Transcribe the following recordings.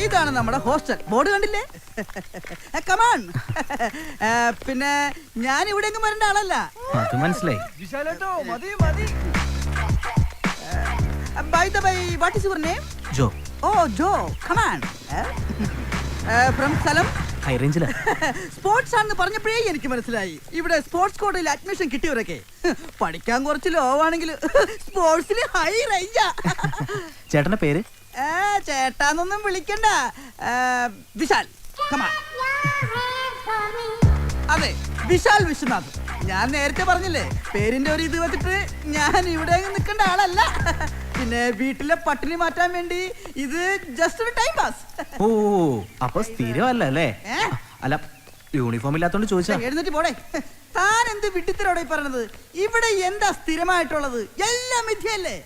ഇതാണ് നമ്മുടെ hostel. Board കണ്ടില്ലേ? കമാൺ. പിന്നെ ഞാൻ ഇവിടെ എങ്ങും വരേണ്ട ആളല്ല. അത് മനസ്സിലായി. By the way, what is your name? Joe. Oh, Joe. Come on. From സ്ഥലം? ഹൈ റേഞ്ചിലാ. സ്പോർട്സ് ആണെന്ന് പറഞ്ഞപ്പോഴേ എനിക്ക് മനസ്സിലായി. ഇവിടെ സ്പോർട്സ് കോട്ടയിൽ അഡ്മിഷൻ കിട്ടിയവരൊക്കെ പഠിക്കാൻ കുറച്ച് ലോ ആണെങ്കിൽ സ്പോർട്സിൽ ഹൈ റേഞ്ചാ. ചേട്ടന്റെ പേര്? ചേട്ടാന്നൊന്നും വിളിക്കണ്ട, വിശാൽ. Come on. അതെ, വിശാൽ വിശ്വനാഥ്. ഞാൻ നേരത്തെ പറഞ്ഞില്ലേ, പേരിന്റെ ഒരു ഇത് വെച്ചിട്ട് ഞാൻ ഇവിടെ നിൽക്കേണ്ട ആളല്ല. പിന്നെ വീട്ടിലെ പട്ടിണി മാറ്റാൻ വേണ്ടി ഇത് ജസ്റ്റ് ഒരു ടൈം പാസ്. ഓ, അപ്പൊ സ്ഥിരമല്ല അല്ലേ? അല്ല, യൂണിഫോം ഇല്ലാത്തോണ്ട് ചോദിച്ചാ. എഴുന്നേറ്റ് പോടെ. താൻ എന്ത് വിട്ടിത്തരോടെ പറയണത്? ഇവിടെ എന്താ സ്ഥിരമായിട്ടുള്ളത്? എല്ലാം മിഥ്യയല്ലേ.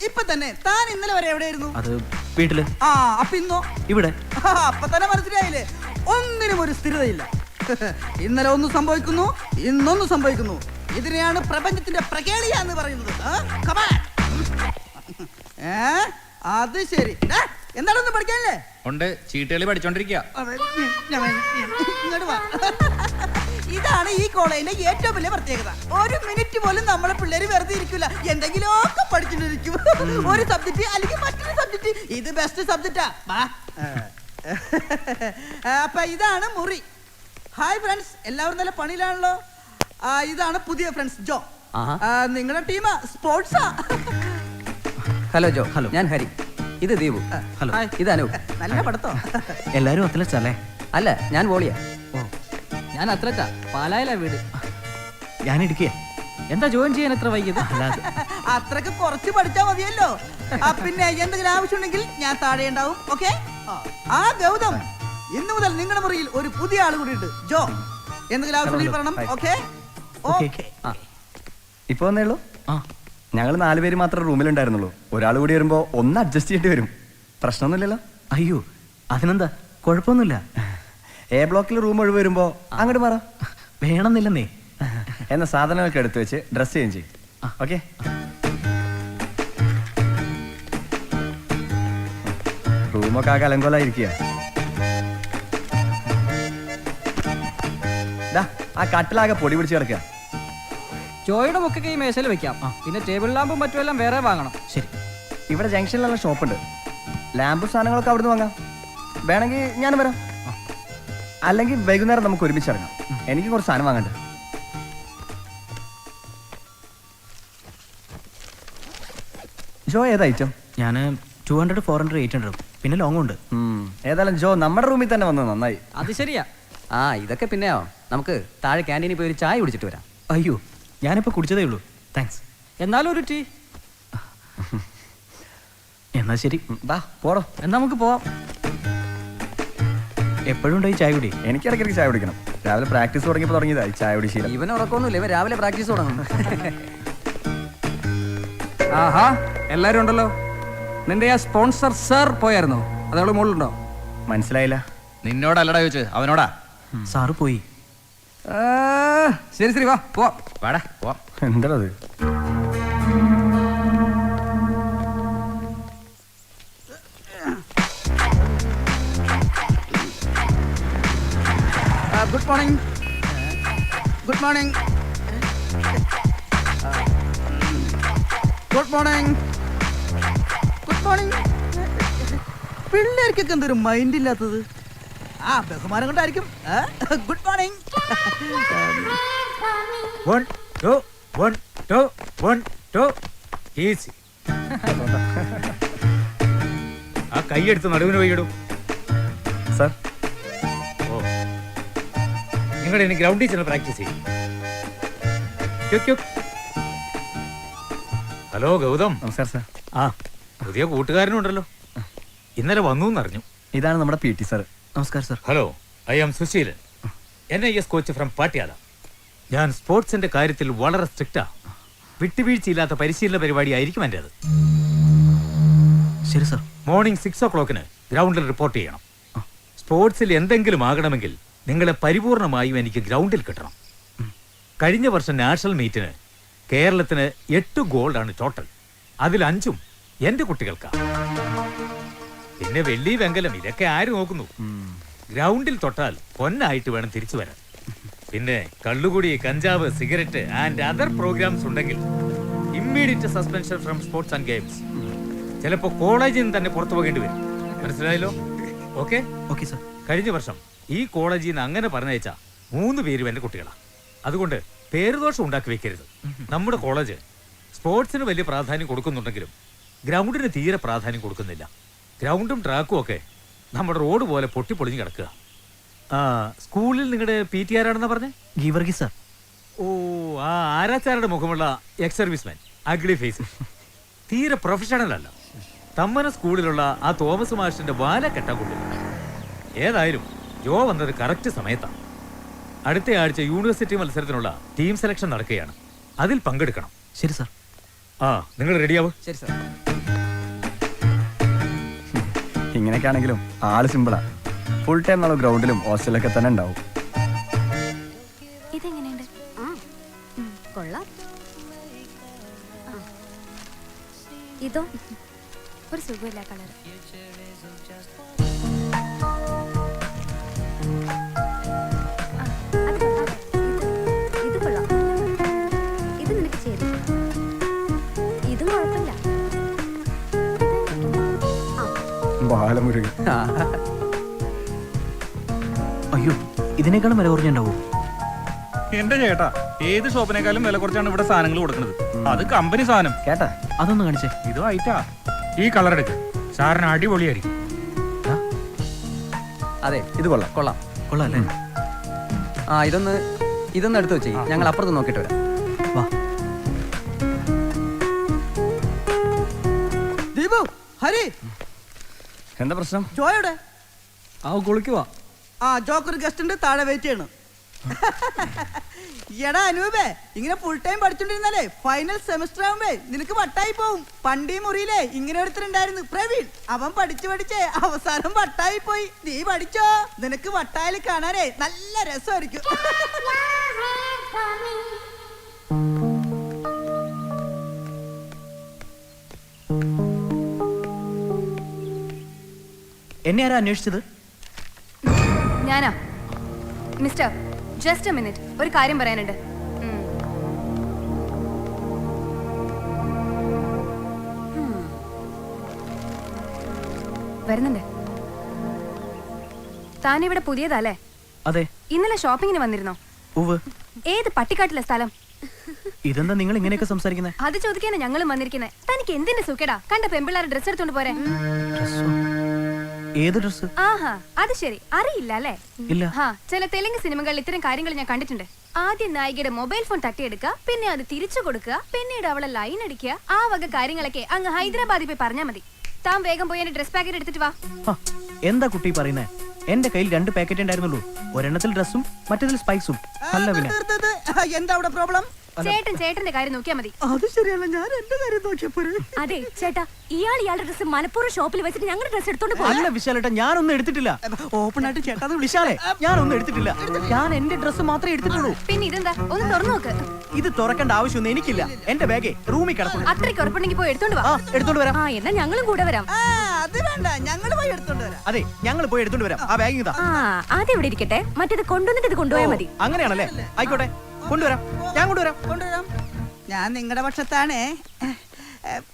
ഇപ്പൊ തന്നെ താൻ ഇന്നലെ വരെ എവിടെയായിരുന്നു? അത് വീട്ടില്. അപ്പൊ ഇന്നോ? ഇവിടെ. അപ്പൊ തന്നെ മനസ്സിലായില്ലേ, ഒന്നിനും ഒരു സ്ഥിരതയില്ല. ഇന്നലെ ഒന്ന് സംഭവിക്കുന്നു, ഇന്നൊന്ന് സംഭവിക്കുന്നു. ഇതിനെയാണ് പ്രപഞ്ചത്തിന്റെ പ്രകേളിയ എന്ന് പറയുന്നത്. അത് ശരി. എന്താണൊന്നും പഠിക്കാനല്ലേ? ഉണ്ട്, ചീട്ടുകളി പഠിച്ചോണ്ടിരിക്കുക. ഇതാണ് ഈ കോളേജിലെ ഏറ്റവും വലിയ പ്രത്യേകത. ഒരു മിനിറ്റ് പോലും നമ്മളെ പിള്ളേര് വെറുതെ ഇരിക്കില്ല, എന്തെങ്കിലുമൊക്കെ പഠിച്ചിട്ടിരിക്കും. ഒരു സബ്ജക്ട് അല്ലെങ്കിൽ മറ്റൊരു സബ്ജക്ട്. ഇത് ബെസ്റ്റ് സബ്ജക്റ്റാ. അപ്പൊ ഇതാണ് മുറി. ഹായ് ഫ്രണ്ട്സ്, എല്ലാവരും നല്ല പണിയിലാണല്ലോ. ഇതാണ് പുതിയ ഫ്രണ്ട്സ്, ജോ. നിങ്ങളുടെ ടീം സ്പോർട്സാ. ഹലോ ജോ. ഹലോ, ഞാൻ ഹരി. ഇത് ദീപു. ഹലോ, ഇത് അനൂപ്. നല്ല പടത്തോ. എല്ലാരും അത്ലറ്റ്സ് അല്ലേ? അല്ല, ഞാൻ വോളിയാ. ഓ, ഞാൻ അത്ലറ്റാ. പാലായിലാ വീട്. ഞാൻ ഇടുക്കിയ. എന്താ ജോയിൻ ചെയ്യാൻ എത്ര വൈകിയത്? അല്ലാതെ അത്രക്ക് കുറച്ച് പഠിച്ചാ മതിയല്ലോ. പിന്നെ എന്തെങ്കിലും ആവശ്യമുണ്ടെങ്കിൽ ഞാൻ താഴെ ഉണ്ടാവും. ഓക്കെ. ഗൗതം, ഇന്നു മുതൽ നിങ്ങളുടെ മുറിയിൽ ഒരു പുതിയ ആൾ കൂടി ഉണ്ട്, ജോ. എന്തെങ്കിലും ആവശ്യമുണ്ടെങ്കിൽ പറയണം. ഓക്കെ. ഇപ്പൊ വന്നേ ഉള്ളൂ. ഞങ്ങൾ 4 പേര് മാത്രമേ റൂമിലുണ്ടായിരുന്നുള്ളൂ. ഒരാൾ കൂടി വരുമ്പോ ഒന്ന് അഡ്ജസ്റ്റ് ചെയ്യേണ്ടി വരും. പ്രശ്നമൊന്നുമില്ലല്ലോ? അയ്യോ, അതിനെന്താ, കുഴപ്പമൊന്നുമില്ല. എ ബ്ലോക്കിൽ റൂം ഒഴിവ് വരുമ്പോ അങ്ങോട്ട് മാറാം. വേണമെന്നില്ലെന്നേ. എന്ന സാധനങ്ങളൊക്കെ എടുത്തു വെച്ച് ഡ്രസ് ചേഞ്ച് ചെയ്യും. ഓക്കെ. റൂമൊക്കെ ആകെ അലങ്കോലായിരിക്കുക. ആ കട്ടിലാകെ പൊടി പിടിച്ച് കിടക്കുക. ജോയുടെ ബുക്കൊക്കെ ഈ മേശയിൽ വെക്കാം. പിന്നെ ടേബിൾ ലാമ്പും മറ്റുമെല്ലാം വേറെ വാങ്ങണം. ശരി. ഇവിടെ ജംഗ്ഷനിലുള്ള ഷോപ്പുണ്ട്. ലാമ്പും സാധനങ്ങളൊക്കെ അവിടുന്ന് വാങ്ങാം. വേണമെങ്കിൽ ഞാൻ വരാം. അല്ലെങ്കിൽ വൈകുന്നേരം നമുക്ക് ഒരുമിച്ച് ഇറങ്ങാം. എനിക്ക് കുറച്ച് സാധനം വാങ്ങണ്ട. ജോ, ഏത് ഐറ്റം? ഞാൻ 200, 400, 800 പിന്നെ ലോങ് ഉണ്ട്. ഏതായാലും ജോ നമ്മുടെ റൂമിൽ തന്നെ വന്നത് നന്നായി. അത് ശരിയാ. ഇതൊക്കെ പിന്നെയോ, നമുക്ക് താഴെ ക്യാൻറ്റീനിൽ പോയി ഒരു ചായ കുടിച്ചിട്ട് വരാം. അയ്യോ, ഞാനിപ്പോ കുടിച്ചതേ ഉള്ളൂ. താങ്ക്സ്. എന്നാലും ഒരു ടീ. എന്നാ ശരി, വാ പോടോ. എന്നാ നമുക്ക് പോവാം. എപ്പോഴും ഉണ്ടായി ചായ കുടി? എനിക്ക് ഇടയ്ക്കിടയ്ക്ക് ചായ കുടിക്കണം. രാവിലെ പ്രാക്ടീസ് തുടങ്ങിയപ്പോൾ തുടങ്ങിയതായി ചായ കുടി ശീലം. ഇവൻ ഉറക്കൊന്നുമില്ല, ഇവൻ രാവിലെ പ്രാക്ടീസ് തുടങ്ങും. ആഹാ, എല്ലാരും ഉണ്ടല്ലോ. നിന്റെ ആ സ്പോൺസർ സർ പോയായിരുന്നോ? അതവള് മുകളിലുണ്ടോ? മനസ്സിലായില്ല. നിന്നോടല്ലടാ ചോദിച്ചത്, അവനോടാ. സാറ് പോയി. ശരി ശരി, വാ പോവാം. വാടാ പോവാം. എന്താ അത്? Good morning. Good morning. Good morning. Good morning. പിള്ളേർക്കൊക്കെ എന്തൊരു മൈൻഡ് ഇല്ലാത്തത്? ബഹുമാനം കൊണ്ടായിരിക്കും. Good morning. 1 2 1 2 1 2 ഈസി. ആ കൈയെടുത്ത് നടുവിന് പോയിടും. സർ, ഓ, നിങ്ങൾ ഇനി ഗ്രൗണ്ടിൽ ചെന്ന് പ്രാക്ടീസ് ചെയ്യും. ഹലോ ഗൗതം. നമസ്കാരം സർ. പുതിയ കൂട്ടുകാരനുണ്ടല്ലോ, ഇന്നലെ വന്നു എന്നറിഞ്ഞു. ഇതാണ് നമ്മുടെ PT സർ. നമസ്കാരം sir. Hello, I am Susheelan, NIS coach from Patiala. ഞാൻ സ്പോർട്സിന്റെ കാര്യത്തിൽ വളരെ സ്ട്രിക്റ്റാ. വിട്ടുവീഴ്ചയില്ലാത്ത പരിശീലന പരിപാടി ആയിരിക്കും എൻ്റെ അത്. ശരി സർ. മോർണിംഗ് 6 o'clock ഗ്രൗണ്ടിൽ റിപ്പോർട്ട് ചെയ്യണം. സ്പോർട്സിൽ എന്തെങ്കിലും ആകണമെങ്കിൽ നിങ്ങളെ പരിപൂർണമായും എനിക്ക് ഗ്രൗണ്ടിൽ കിട്ടണം. കഴിഞ്ഞ വർഷം നാഷണൽ മീറ്റിന് കേരളത്തിന് 8 ഗോൾഡാണ് ടോട്ടൽ. അതിൽ 5 എൻ്റെ കുട്ടികൾക്കാണ്. പിന്നെ വെള്ളി വെങ്കലം ഇതൊക്കെ ആര് നോക്കുന്നു? ഗ്രൗണ്ടിൽ തൊട്ടാൽ പൊന്നായിട്ട് വേണം തിരിച്ചു വരാൻ. പിന്നെ കള്ളുകുടി, കഞ്ചാവ്, സിഗരറ്റ് ആൻഡ് അതർ പ്രോഗ്രാംസ് ഉണ്ടെങ്കിൽ immediate suspension from sports and games. ചിലപ്പോ കോളേജിൽ നിന്ന് തന്നെ പുറത്തു പോകേണ്ടി വരും. മനസ്സിലായല്ലോ? Okay okay sir. കഴിഞ്ഞ വർഷം ഈ കോളേജിൽ നിന്ന് അങ്ങനെ പറഞ്ഞയച്ച 3 പേരും എന്റെ കുട്ടികളാണ്. അതുകൊണ്ട് പേരുദോഷം ഉണ്ടാക്കി വെക്കരുത്. നമ്മുടെ കോളേജ് സ്പോർട്സിന് വലിയ പ്രാധാന്യം കൊടുക്കുന്നുണ്ടെങ്കിലും ഗ്രൗണ്ടിന് തീരെ പ്രാധാന്യം കൊടുക്കുന്നില്ല. ഗ്രൗണ്ടും ട്രാക്കും ഒക്കെ നമ്മുടെ റോഡ് പോലെ പൊട്ടിപ്പൊളിഞ്ഞ് കിടക്കുക. സ്കൂളിൽ നിങ്ങളുടെ PT ആരാണെന്നാ പറഞ്ഞേ? ഗീവർഗി സർ. ഓ, ആ ആരാച്ചാരുടെ മുഖമുള്ള എക്സ് സർവീസ്മാൻ, അഗ്ലി ഫേസ്. തീരെ പ്രൊഫഷണൽ അല്ല. തമ്മന സ്കൂളിലുള്ള ആ തോമസ് മാഷിന്റെ വാല കെട്ടാൻ കൊള്ളില്ല. ഏതായാലും ജോ വന്നത് കറക്റ്റ് സമയത്താണ്. അടുത്ത ആഴ്ച യൂണിവേഴ്സിറ്റി മത്സരത്തിനുള്ള ടീം സെലക്ഷൻ നടക്കുകയാണ്. അതിൽ പങ്കെടുക്കണം. ശരി സർ. നിങ്ങൾ റെഡിയാവും? ശരി സാർ. ഇങ്ങനെയൊക്കെ ആണെങ്കിലും ആള് സിമ്പിളാ. ഫുൾ ടൈം നമ്മൾ ഗ്രൗണ്ടിലും ഹോസ്റ്റലൊക്കെ തന്നെ ഉണ്ടാവും. ഇതെങ്ങനെയുണ്ട്? കൊള്ളാം. ഇതോ ഒരു സുഖമില്ല കളർ. ഇത് കൊള്ളാം. ഇത് നിനക്ക് ചേരും. ഇതും കുഴപ്പമില്ല. ബാലമുരുകൻ. അയ്യോ, ഇതിനേക്കാളും വില കുറഞ്ഞുണ്ടാവോ? എന്റെ ചേട്ടാ, ഏത് ഷോപ്പിനേക്കാളും വില കുറച്ചാണ് ഇവിടെ സാധനങ്ങൾ കൊടുക്കുന്നത്. അത് കമ്പനി സാധനം. കേട്ടാ? അതൊന്ന് കാണിച്ചേ. ഇത് ആയിട്ടാ. ഈ കളർ എടുക്ക്, സാറിന് അടിപൊളിയായിരിക്കും. അതെ, ഇത് കൊള്ളാം. കൊള്ളാം. കൊള്ളാം അല്ലേ? ഇതൊന്ന് എടുത്തു വെച്ചേ, ഞങ്ങൾ അപ്പുറത്ത് നോക്കിയിട്ട് വരാം. വാ. ദീപു, ഹരി, എന്താ പ്രശ്നം? ജോയുടെ കുളിക്കുവാ. ജോക്കൊരു ഗസ്റ്റ് ഉണ്ട്, താഴെ വെയിറ്റ് ചെയ്യണം. എടാ അനൂപേ, ഇങ്ങനെ ഫുൾ ടൈം പഠിച്ചോണ്ടിരുന്നാലേ ഫൈനൽ സെമിസ്റ്റർ ആവുമ്പേ നിനക്ക് വട്ടായി പോവും. പണ്ടീ മുറിയിലേ ഇങ്ങനെ ഒരുത്തരുണ്ടായിരുന്നു, പ്രവീൺ. അവൻ പഠിച്ചു പഠിച്ചേ അവസാനം വട്ടായി പോയി. നീ പഠിച്ചോ, നിനക്ക് വട്ടായാലും കാണാനേ നല്ല രസമായിരിക്കും. എന്നെ ആരാ അന്വേഷിച്ചത്? ഞാനാ. മിസ്റ്റർ, ജസ്റ്റ് എ മിനിറ്റ്, ഒരു കാര്യം പറയാനുണ്ട്. വരുന്നുണ്ട്. താനിവിടെ പുതിയതല്ലേ? അതെ. ഇന്നലെ ഷോപ്പിങ്ങിന് വന്നിരുന്നോ? ഉവ്. ഏത് പട്ടിക്കാട്ടിലെ സ്ഥലം? ഇതെന്താ നിങ്ങൾ ഇങ്ങനെയൊക്കെ സംസാരിക്കുന്നത്? അത് ചോദിക്കാനാ ഞങ്ങളും വന്നിരിക്കുന്നത്. തനിക്ക് എന്തിന്റെ സുഖേടാ കണ്ട പെമ്പിള്ളാരെ ഡ്രസ് എടുത്തോണ്ട് പോരെ? ഏത് ഡ്രസ്? ആഹാ, അത് ശരി, അറിയില്ല അല്ലേ? ഇല്ല. ചില തെലുങ്ക് സിനിമകളിൽ ഇത്തരം കാര്യങ്ങൾ ഞാൻ കണ്ടിട്ടുണ്ട്. ആദ്യം നായികയുടെ മൊബൈൽ ഫോൺ തട്ടിയെടുക്കുക, പിന്നെ അത് തിരിച്ചു കൊടുക്കുക, പിന്നീട് അവളെ ലൈൻ അടിക്കുക. ആ വക കാര്യങ്ങളൊക്കെ അങ്ങ് ഹൈദരാബാദിൽ പോയി പറഞ്ഞാൽ മതി. താൻ വേഗം പോയി എന്റെ ഡ്രസ് പാക്കറ്റ് എടുത്തിട്ട് വാ. എന്താ കുട്ടി പറയുന്നേ? എന്റെ കയ്യിൽ 2 പാക്കറ്റ് ഉണ്ടായിരുന്നുള്ളൂ. ഒരെണ്ണത്തിൽ ഡ്രസ്സും മറ്റേതിൽ സ്പൈസും. അല്ല പിന്നെ എന്താ അവിടെ പ്രോബ്ലം? ചേട്ടന്റെ കാര്യം നോക്കിയാ മതി. അത് ശരിയല്ല, ഞാൻ എന്റെ കാര്യം നോക്കിയപ്പോഴേ. അതെ ചേട്ടാ, ഇയാളുടെ ഡ്രസ് മനപ്പൂർവ്വം ഷോപ്പിൽ വെച്ചിട്ട് ഞങ്ങളുടെ ഡ്രസ് എടുത്തോണ്ട് പോയി. അല്ല വിശാലേട്ടാ, ഞാനൊന്നും എടുത്തിട്ടില്ല. ഓപ്പൺ ആയിട്ട് ചേട്ടാ വിശാലേ, ഞാനൊന്നും എടുത്തിട്ടില്ല. ഞാൻ എന്റെ ഡ്രസ് മാത്രമേ എടുത്തിട്ടുള്ളൂ. പിന്നെ ഇതെന്താ, ഒന്ന് തുറന്നു നോക്ക്. ഇത് തുറക്കേണ്ട ആവശ്യമൊന്നും എനിക്കില്ല. എന്റെ ബാഗേ റൂമിൽ കിടക്കുന്നു. അത്രയ്ക്ക് ഉറപ്പുണ്ടെങ്കിൽ പോയി എടുത്തോണ്ട് വാ. എടുത്തോണ്ട് വരാം. എന്നാ ഞങ്ങളും കൂടെ വരാം. അത് വേണ്ട, ഞങ്ങൾ പോയി എടുത്തോണ്ട് വരാം. അതെ, ഞങ്ങൾ പോയി എടുത്തോണ്ട് വരാം. ആ ബാഗ് ഇതാ. അതെവിടെ ഇരിക്കട്ടെ, മറ്റേത് കൊണ്ടുവന്നിട്ട് ഇത് കൊണ്ടുപോയാൽ മതി. അങ്ങനെയാണല്ലേ? ആയിക്കോട്ടെ, കൊണ്ടുവരാം. ഞാൻ കൊണ്ടുവരാം. ഞാൻ നിങ്ങളുടെ പക്ഷത്താണേ.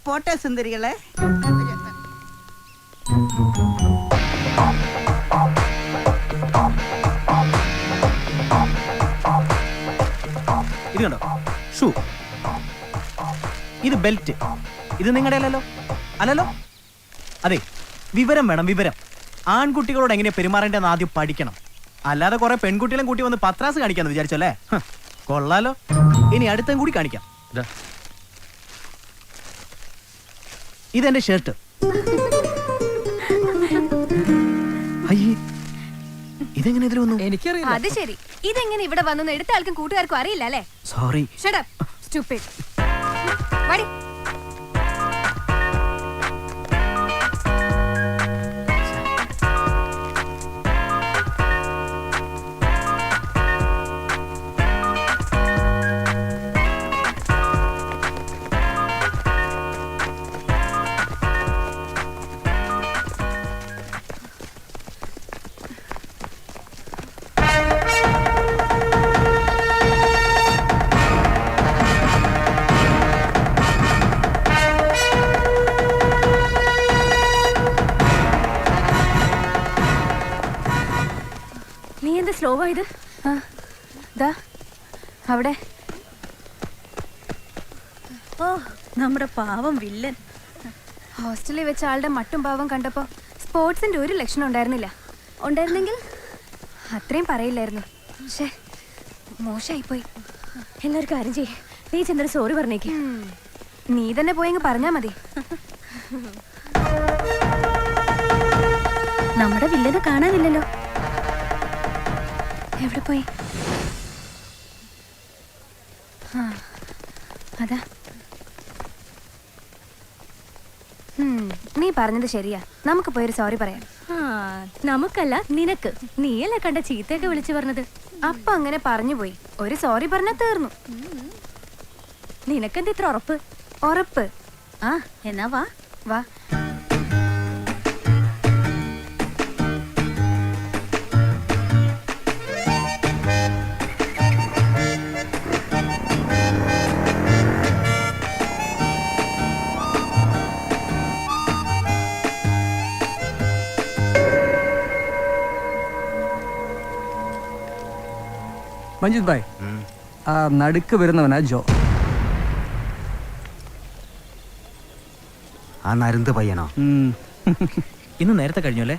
പോട്ടെ സുന്ദരികളെ. ഇത് കണ്ടോ, ഷൂ. ഇത് ബെൽറ്റ്. ഇത് നിങ്ങളുടെ അല്ലല്ലോ? അല്ലല്ലോ. അതെ, വിവരം വേണം, വിവരം. ആൺകുട്ടികളോട് എങ്ങനെയാ പെരുമാറേണ്ടതെന്ന് ആദ്യം പഠിക്കണം. അല്ലാതെ കുറെ പെൺകുട്ടികളും കൂട്ടി വന്ന് പത്രാസ് കാണിക്കാന്ന് വിചാരിച്ചല്ലേ? കൊള്ളാലോ. ഇനി അടുത്തും കൂടി കാണിക്കാം. ഇതെന്റെ ഷർട്ട്. അയ്യേ, ഇതെങ്ങനെ ഇതിൽ വന്നു? എനിക്കറിയില്ല. അത് ശരി, ഇതെങ്ങനെ ഇവിടെ വന്നു എടുത്ത ആൾക്കും കൂട്ടുകാർക്കും അറിയില്ല അല്ലേ? സോറി. Shut up, stupid. വാടി. എന്താ സ്ലോ ആയത്? ദാ അവിടെ. ഓ നമ്മുടെ പാവം വില്ലൻ. ഹോസ്റ്റലിൽ വെച്ച ആളുടെ മട്ടും പാവം കണ്ടപ്പോ സ്പോർട്സിന്റെ ഒരു ലക്ഷണം ഉണ്ടായിരുന്നില്ല. ഉണ്ടായിരുന്നെങ്കിൽ അത്രയും പറയില്ലായിരുന്നു. പക്ഷേ മോശമായിപ്പോയി. എല്ലാവരും കാര്യം ചെയ്യേ, നീ ചെന്നൊരു സോറി പറഞ്ഞേക്ക്. നീ തന്നെ പോയെങ്കിൽ പറഞ്ഞാ മതി. നമ്മുടെ വില്ലനെ കാണാനില്ലല്ലോ. എവിടെ പോയി? അതാ. നീ പറഞ്ഞത് ശരിയാ, നമുക്ക് പോയൊരു സോറി പറയാം. നമുക്കല്ല നിനക്ക്. നീയല്ലേ കണ്ട ചീത്തയൊക്കെ വിളിച്ചു പറഞ്ഞത്. അപ്പൊ അങ്ങനെ പറഞ്ഞു പോയി. ഒരു സോറി പറഞ്ഞാ തീർന്നു. നിനക്കെന്ത് ഇത്ര ഉറപ്പ്? ഉറപ്പ്? ആ എന്നാ വാ വാ. മഞ്ജിത് ഭായ്, ആ നടുക്ക് വരുന്നവനാ ജോ. ആ നരുന്ത് പയ്യനോ? ഇന്ന് നേരത്തെ കഴിഞ്ഞു അല്ലേ?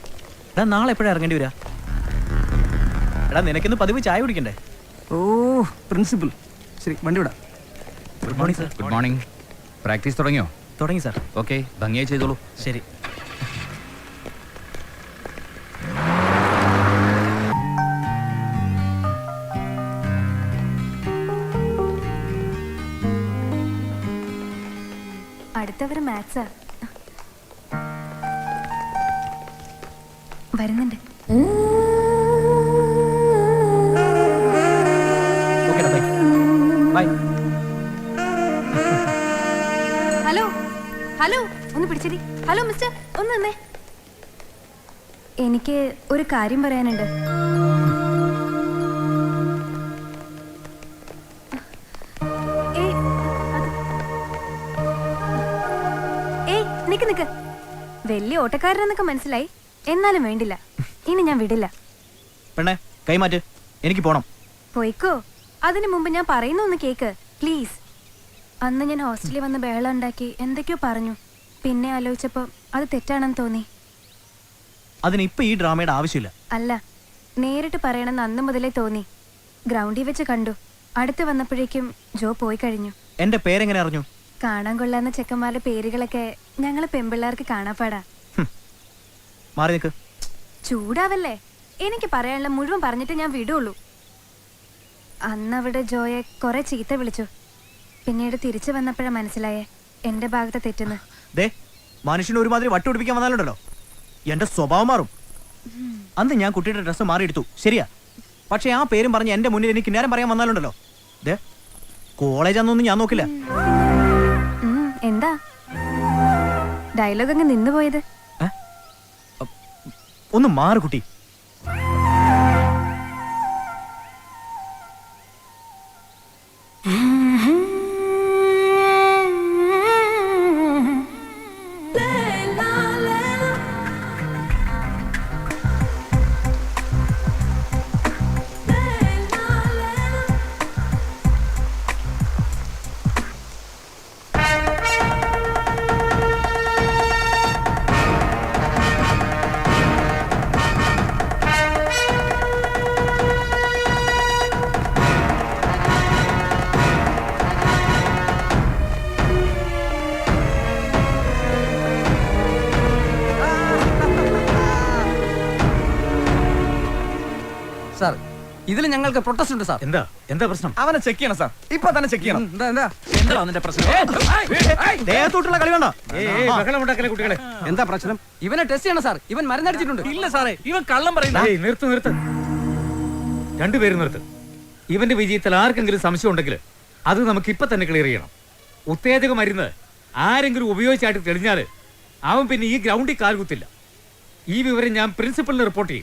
എടാ നാളെ എപ്പോഴാ ഇറങ്ങേണ്ടി വരാ? എടാ നിനക്കിന്ന് പതിവ് ചായ കുടിക്കണ്ടേ? ഓ പ്രിൻസിപ്പൽ. ശരി, വണ്ടി വിടാം. Good morning sir. Good morning. Practice തുടങ്ങിയോ? തുടങ്ങി സാർ. ഓക്കെ, ഭംഗിയായി ചെയ്തോളൂ. ശരി. അടുത്തവര് മാത്സാ. വരുന്നുണ്ട്. ഹലോ ഹലോ, ഒന്ന് പിടിച്ചതി. ഹലോ മിസ്റ്റർ, ഒന്ന് നിന്നേ. എനിക്ക് ഒരു കാര്യം പറയാനുണ്ട്. നിക്ക് വലിയ ഓട്ടക്കാരനെന്നൊക്കെ മനസ്സിലായി, എന്നാലും വേണ്ടില്ല. ഇനി ഞാൻ വിടില്ല. പെണ്ണെ കൈമാറ്റ്, എനിക്ക് പോണം. പോയിക്കോ. അതിനു മുമ്പ് ഞാൻ പറയുന്ന ഒന്ന് കേക്ക് പ്ലീസ്. അന്ന് ഞാൻ ഹോസ്റ്റലിൽ വന്ന് ബഹളം ഉണ്ടാക്കി എന്തൊക്കെയോ പറഞ്ഞു. പിന്നെ ആലോചിച്ചപ്പോ അത് തെറ്റാണെന്ന് തോന്നി. അതിനിപ്പോ ഈ ഡ്രാമയുടെ ആവശ്യമില്ല. അല്ല, നേരിട്ട് പറയണമെന്ന് അന്ന് മുതലേ തോന്നി. ഗ്രൗണ്ടിൽ വെച്ച് കണ്ടു. അടുത്ത് വന്നപ്പോഴേക്കും ജോ പോയി കഴിഞ്ഞു. എന്റെ പേരെങ്ങനെ അറിഞ്ഞു? കാണാൻ കൊള്ളാവുന്ന ചെക്കന്മാരുടെ പേരുകളൊക്കെ ഞങ്ങള് പെമ്പിള്ളേർക്ക് കാണാപ്പാടാ. മാറി നിൽക്ക്. ചൂടാവല്ലേ, എനിക്ക് പറയാനുള്ള മുഴുവൻ പറഞ്ഞിട്ട് ഞാൻ വിടുള്ളൂ. അന്ന് അവിടെ ജോയെ കുറെ ചീത്ത വിളിച്ചു. പിന്നീട് തിരിച്ചു വന്നപ്പോഴാ മനസ്സിലായേ എന്റെ ഭാഗത്തെ തെറ്റെന്ന്. ദേ, മനുഷ്യന് ഒരുമാതിരി വട്ടുപിടിപ്പിക്കാൻ വന്നാലുണ്ടല്ലോ എന്റെ സ്വഭാവം മാറും. അന്ന് ഞാൻ കുട്ടിയുടെ ഡ്രസ്സ് മാറിയെടുത്തു, ശരിയാ. പക്ഷെ ആ പേരും പറഞ്ഞ് എന്റെ മുന്നിൽ എനിക്ക് നേരം പറയാൻ വന്നാലുണ്ടല്ലോ, ദേ കോളേജാന്നൊന്നും ഞാൻ നോക്കില്ല. എന്താ ഡയലോഗ് അങ്ങ് നിന്നു പോയത്? ഒന്ന് മാറ് കുട്ടി. സാർ, ഇതിൽ ഞങ്ങൾക്ക് പ്രൊട്ടസ്റ്റ് ഉണ്ട് സാർ. എന്താ എന്താ പ്രശ്നം? അവനെ ചെക്ക് ചെയ്യണം സാർ, ഇപ്പൊ തന്നെ ചെക്ക് ചെയ്യണം. എന്താ അതിന്റെ പ്രശ്നം? ദേഹത്തോട്ടുള്ള കളി വേണ്ട. ബഹളം ഉണ്ടാക്കല്ലേ കുട്ടികളെ. എന്താ പ്രശ്നം? ഇവനെ ടെസ്റ്റ് ചെയ്യണം സാർ. ഇവൻ മരുന്നടിച്ചിട്ടുണ്ട്. ഇല്ല സാറേ, ഇവൻ കള്ളം പറയുന്നു. നിർത്ത്. രണ്ടുപേരും നിർത്ത്. ഇവന്റെ വിജയത്തിൽ ആർക്കെങ്കിലും സംശയം ഉണ്ടെങ്കിൽ അത് നമുക്ക് ഇപ്പൊ തന്നെ ക്ലിയർ ചെയ്യണം. ഉത്തേജക മരുന്ന് ആരെങ്കിലും ഉപയോഗിച്ചായിട്ട് തെളിഞ്ഞാല് അവൻ പിന്നെ ഈ ഗ്രൗണ്ടിൽ കാൽകുത്തില്ല. ഈ വിവരം ഞാൻ പ്രിൻസിപ്പലിന് റിപ്പോർട്ട് ചെയ്യും.